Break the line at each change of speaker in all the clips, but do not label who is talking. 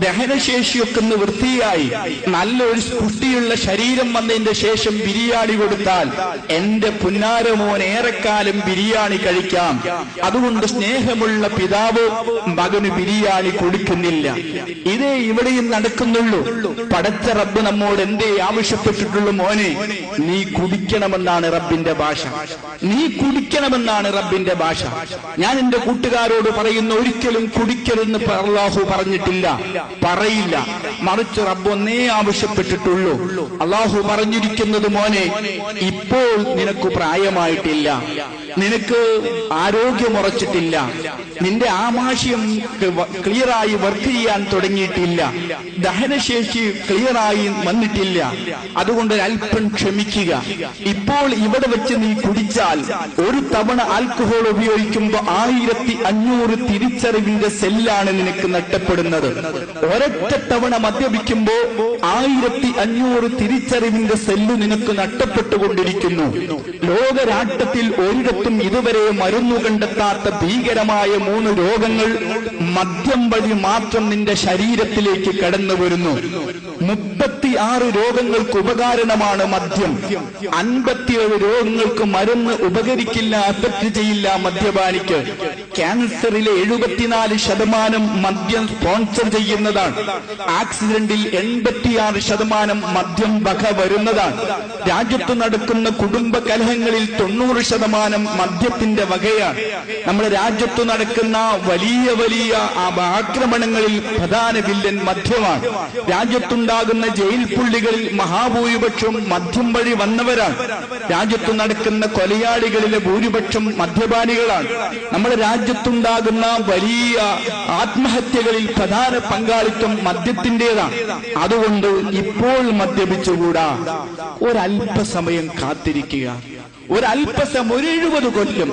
ദഹനശേഷിയൊക്കെ ഒന്ന് വൃത്തിയായി നല്ലൊരു പുഷ്ടിയുള്ള ശരീരം വന്നതിന്റെ ശേഷം ബിരിയാണി കൊടുത്താൽ എന്റെ പുന്നാരമോൻ ഏറെക്കാലം ബിരിയാണി കഴിക്കാം. അതുകൊണ്ട് സ്നേഹമുള്ള പിതാവ് മകന് ബിരിയാണി കൊടുക്കുന്നില്ല. ഇതേ ഇവിടെയും നടക്കുന്നുള്ളൂ. പടച്ച റബ്ബ് നമ്മോട് എന്തേ ആവശ്യപ്പെട്ടിട്ടുള്ളൂ? മോനെ, നീ കുടിക്കണമെന്നാണ് റബ്ബിന്റെ ഭാഷ. നീ കുടിക്കണമെന്നാണ് റബ്ബിന്റെ ഭാഷ. ഞാൻ എന്റെ കൂട്ടുകാരോട് പറയുന്ന, ഒരിക്കലും കുടിക്കരുതെന്ന് അല്ലാഹു പറഞ്ഞിട്ടില്ല, പറയില്ല. മറിച്ച് റബ്ബ് ഒന്നേ ആവശ്യപ്പെട്ടിട്ടുള്ളൂ. അല്ലാഹു പറഞ്ഞിരിക്കുന്നത്, മോനെ, ഇപ്പോൾ നിനക്ക് പ്രായമായിട്ടില്ല, നിനക്ക് ആരോഗ്യമുറച്ചിട്ടില്ല, നിന്റെ ആമാശയം ക്ലിയറായി വർക്ക് ചെയ്യാൻ തുടങ്ങിയിട്ടില്ല, ദഹനശേഷി ക്ലിയറായി വന്നിട്ടില്ല. അതുകൊണ്ട് അല്പം ക്ഷമിക്കുക. ഇപ്പോൾ ഇവിടെ വെച്ച് നീ കുടിച്ചാൽ ഒരു തവണ ആൽക്കഹോൾ ഉപയോഗിക്കുമ്പോൾ 1500 തിരിച്ചറിവിന്റെ സെല്ലാണ് നിനക്ക് നഷ്ടപ്പെടുന്നത്. ഒരൊറ്റ തവണ മദ്യപിക്കുമ്പോൾ 1500 തിരിച്ചറിവിന്റെ സെല്ല് നിനക്ക് നഷ്ടപ്പെട്ടുകൊണ്ടിരിക്കുന്നു. ലോകരാഷ്ട്രത്തിൽ ഒരിടത്തും ഇതുവരെ മരുന്നു കണ്ടെത്താത്ത ഭീകരമായ 3 രോഗങ്ങൾ മദ്യം വഴി മാത്രം നിന്റെ ശരീരത്തിലേക്ക് കടന്നു വരുന്നു. 36 രോഗങ്ങൾക്ക് ഉപകാരണമാണ് മദ്യം. 57 രോഗങ്ങൾക്ക് മരുന്ന് ഉപകരിക്കില്ല, അഫക്ട് ചെയ്യില്ല മദ്യപാനിക്ക്. ക്യാൻസറിലെ 74% മദ്യം സ്പോൺസർ ചെയ്യുന്നതാണ്. ആക്സിഡന്റിൽ 86% മദ്യം വക വരുന്നതാണ്. രാജ്യത്ത് നടക്കുന്ന കുടുംബ കലഹങ്ങളിൽ 90% മദ്യത്തിന്റെ വകയാണ്. നമ്മുടെ രാജ്യത്ത് നടക്കുന്ന വലിയ വലിയ ആക്രമണങ്ങളിൽ പ്രധാന വില്ലൻ മദ്യമാണ്. രാജ്യത്തുണ്ടാകുന്ന ജയിൽ പുള്ളികളിൽ മഹാഭൂരിപക്ഷവും മദ്യം വഴി വന്നവരാണ്. രാജ്യത്ത് നടക്കുന്ന കൊലയാളികളിലെ ഭൂരിപക്ഷം മദ്യപാനികളാണ്. നമ്മുടെ രാജ്യത്തുണ്ടാകുന്ന വലിയ ആത്മഹത്യകളിൽ പ്രധാന പങ്കാളിത്തം മദ്യത്തിന്റേതാണ്. അതുകൊണ്ട് ഇപ്പോൾ മദ്യപിച്ചുകൂടാ. ഒരല്പസമയം കാത്തിരിക്കുക. ഒരല്പസമയം, ഒരു 70 കൊല്ലം,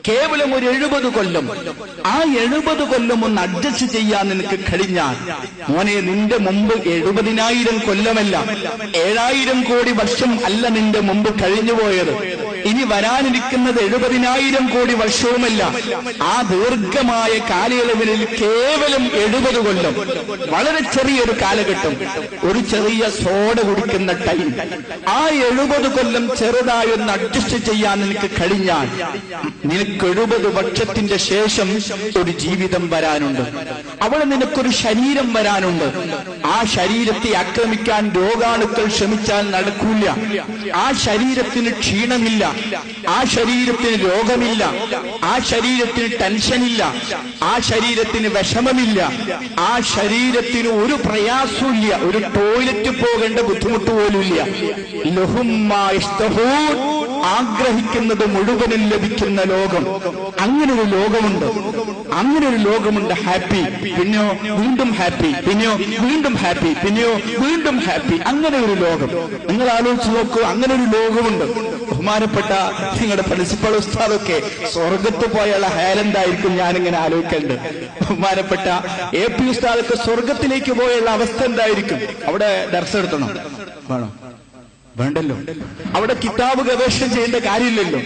കേവലം ഒരു 70 കൊല്ലം. ആ 70 കൊല്ലം ഒന്ന് അഡ്ജസ്റ്റ് ചെയ്യാൻ നിനക്ക് കഴിഞ്ഞാൽ, മോനെ, നിന്റെ മുമ്പ് 70,000 കൊല്ലമല്ല, 7,000 കോടി വർഷം അല്ല നിന്റെ മുമ്പ് കഴിഞ്ഞുപോയത്. ഇനി വരാനിരിക്കുന്നത് 70,000 കോടി വർഷവുമല്ല. ആ ദീർഘമായ കാലയളവിൽ കേവലം 70 കൊല്ലം, വളരെ ചെറിയൊരു കാലഘട്ടം, ഒരു ചെറിയ സോഡ കുടിക്കുന്ന ടൈം. ആ 70 കൊല്ലം ചെറുതായി ഒന്ന് അഡ്ജസ്റ്റ് ചെയ്യാൻ നിനക്ക് കഴിഞ്ഞാൽ, നിനക്ക് 70 വർഷത്തിന്റെ ശേഷം ഒരു ജീവിതം വരാനുണ്ട്. അവിടെ നിനക്കൊരു ശരീരം വരാനുണ്ട്. ആ ശരീരത്തെ ആക്രമിക്കാൻ രോഗാണുക്കൾ ശ്രമിച്ചാൽ നടക്കൂല. ആ ശരീരത്തിന് ക്ഷീണമില്ല, ആ ശരീരത്തിന് രോഗമില്ല, ആ ശരീരത്തിന് ടെൻഷനില്ല, ആ ശരീരത്തിന് വിഷമമില്ല, ആ ശരീരത്തിന് ഒരു പ്രയാസമില്ല, ഒരു ടോയ്ലറ്റ് പോകേണ്ട ബുദ്ധിമുട്ട് പോലുമില്ല. ആഗ്രഹിക്കുന്നത് മുഴുവനും ലഭിക്കുന്ന ലോകം. അങ്ങനൊരു ലോകമുണ്ട്, അങ്ങനൊരു ലോകമുണ്ട്. ഹാപ്പി, പിന്നെയോ വീണ്ടും ഹാപ്പി, പിന്നെയോ വീണ്ടും ഹാപ്പി, പിന്നെയോ വീണ്ടും ഹാപ്പി. അങ്ങനെ ഒരു ലോകം നിങ്ങൾ ആലോചിച്ച് നോക്കൂ. അങ്ങനെ ഒരു ലോകമുണ്ട്. ബഹുമാനപ്പെട്ട നിങ്ങളുടെ പ്രിൻസിപ്പൽ ഉസ്താദൊക്കെ സ്വർഗത്ത് പോയുള്ള ഹേലെന്തായിരിക്കും ഞാനിങ്ങനെ ആലോചിക്കേണ്ടത്. ബഹുമാനപ്പെട്ട AP ഉസ്താദൊക്കെ സ്വർഗത്തിലേക്ക് പോയുള്ള അവസ്ഥ എന്തായിരിക്കും? അവിടെ ദർസ് എടുത്തണം വേണം? വേണ്ടല്ലോ. അവിടെ കിതാബ് ഗവേഷണം ചെയ്യേണ്ട കാര്യമില്ലല്ലോ.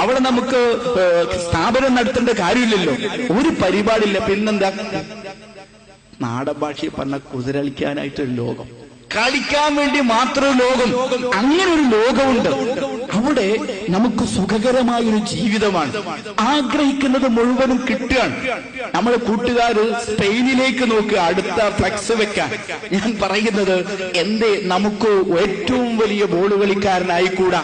അവിടെ നമുക്ക് സ്ഥാപനം നടത്തേണ്ട കാര്യമില്ലല്ലോ. ഒരു പരിപാടിയില്ല. പിന്നെന്താ? നാടൻ ഭാഷയിൽ പറഞ്ഞ കുതിരളിക്കാനായിട്ടൊരു ലോകം, കളിക്കാൻ വേണ്ടി മാത്രം ലോകം. അങ്ങനെ ഒരു ലോകമുണ്ട്. അവിടെ നമുക്ക് സുഖകരമായൊരു ജീവിതമാണ്. ആഗ്രഹിക്കുന്നത് മുഴുവനും കിട്ടുകയാണ്. നമ്മുടെ കൂട്ടുകാര് സ്പെയിനിലേക്ക് നോക്കുക, അടുത്ത ഫ്ലെക്സ് വെക്കാൻ. ഞാൻ പറയുന്നത്, എന്തേ നമുക്ക് ഏറ്റവും വലിയ ബോൾ കളിക്കാരനായിക്കൂടാ?